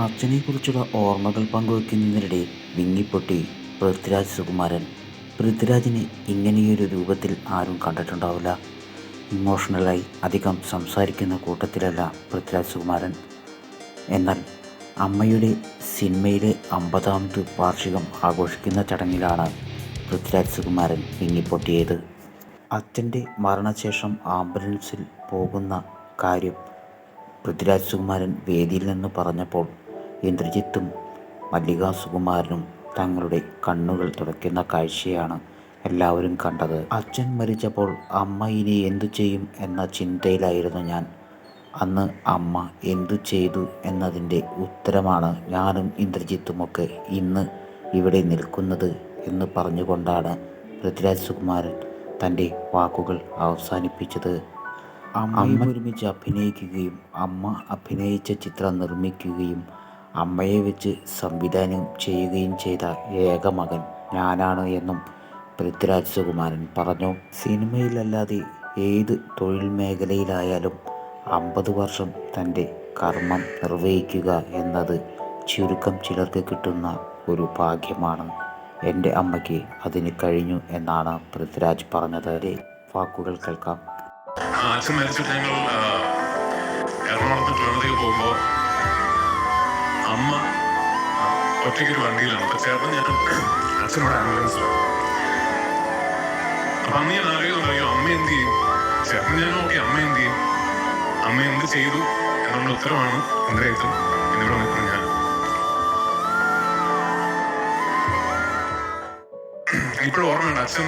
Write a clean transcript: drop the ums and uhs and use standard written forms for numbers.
അച്ഛനെക്കുറിച്ചുള്ള ഓർമ്മകൾ പങ്കുവയ്ക്കുന്നതിനിടെ വിങ്ങിപ്പൊട്ടി പൃഥ്വിരാജ് സുകുമാരൻ. പൃഥ്വിരാജിനെ ഇങ്ങനെയൊരു രൂപത്തിൽ ആരും കണ്ടിട്ടുണ്ടാവില്ല. ഇമോഷണലായി അധികം സംസാരിക്കുന്ന കൂട്ടത്തിലല്ല പൃഥ്വിരാജ് സുകുമാരൻ. എന്നാൽ അമ്മയുടെ സിനിമയിലെ 50ാമത് വാർഷികം ആഘോഷിക്കുന്ന ചടങ്ങിലാണ് പൃഥ്വിരാജ് സുകുമാരൻ വിങ്ങിപ്പൊട്ടിയത്. അച്ഛൻ്റെ മരണശേഷം ആംബുലൻസിൽ പോകുന്ന കാര്യം പൃഥ്വിരാജ് സുകുമാരൻ വേദിയിൽ നിന്ന് പറഞ്ഞപ്പോൾ ഇന്ദ്രജിത്തും മല്ലിക സുകുമാരനും തങ്ങളുടെ കണ്ണുകൾ തുടയ്ക്കുന്ന കാഴ്ചയാണ് എല്ലാവരും കണ്ടത്. അച്ഛൻ മരിച്ചപ്പോൾ അമ്മ ഇനി എന്തു ചെയ്യും എന്ന ചിന്തയിലായിരുന്നു ഞാൻ. അന്ന് അമ്മ എന്തു ചെയ്തു എന്നതിൻ്റെ ഉത്തരമാണ് ഞാനും ഇന്ദ്രജിത്തുമൊക്കെ ഇന്ന് ഇവിടെ നിൽക്കുന്നത് എന്ന് പറഞ്ഞുകൊണ്ടാണ് പൃഥ്വിരാജ് സുകുമാരൻ തൻ്റെ വാക്കുകൾ അവസാനിപ്പിച്ചത്. അമ്മ ഒരുമിച്ച് അഭിനയിക്കുകയും അമ്മ അഭിനയിച്ച ചിത്രം നിർമ്മിക്കുകയും അമ്മയെ വെച്ച് സംവിധാനം ചെയ്യുകയും ചെയ്ത ഏക മകൻ ഞാനാണ് എന്നും പൃഥ്വിരാജ് സുകുമാരൻ പറഞ്ഞു. സിനിമയിലല്ലാതെ ഏത് തൊഴിൽ മേഖലയിലായാലും 50 വർഷം തൻ്റെ കർമ്മം നിർവഹിക്കുക എന്നത് ചുരുക്കം ചിലർക്ക് കിട്ടുന്ന ഒരു ഭാഗ്യമാണ്. എൻ്റെ അമ്മയ്ക്ക് അതിന് കഴിഞ്ഞു എന്നാണ് പൃഥ്വിരാജ് പറഞ്ഞത്. വാക്കുകൾ കേൾക്കാം. അച്ഛൻ മരിച്ചിട്ട് ഞങ്ങൾ എറണാകുളത്ത് ട്രിവാൻഡ്രത്തേക്ക് പോകുമ്പോൾ അമ്മ ഒറ്റയ്ക്കൊരു വണ്ടിയിലാണ്. അപ്പം ചേട്ടൻ ഞാൻ അച്ഛനോട് ആംബുലൻസിലാണ്. അപ്പം അന്ന് ഞാൻ ആലോചിക്കുന്നുണ്ടോ അമ്മ എന്ത് ചെയ്യും, ചേട്ടൻ ഞാൻ ഓക്കെ അമ്മ എന്ത് ചെയ്യും, അമ്മ എന്ത് ചെയ്തു എന്നുള്ള ഉത്തരവാണ് ഇന്ദ്രജിത്തും എന്നിവിടെ നിൽക്കുന്ന ഞാൻ. ഇപ്പോഴും ഓർമ്മയുണ്ട് അച്ഛൻ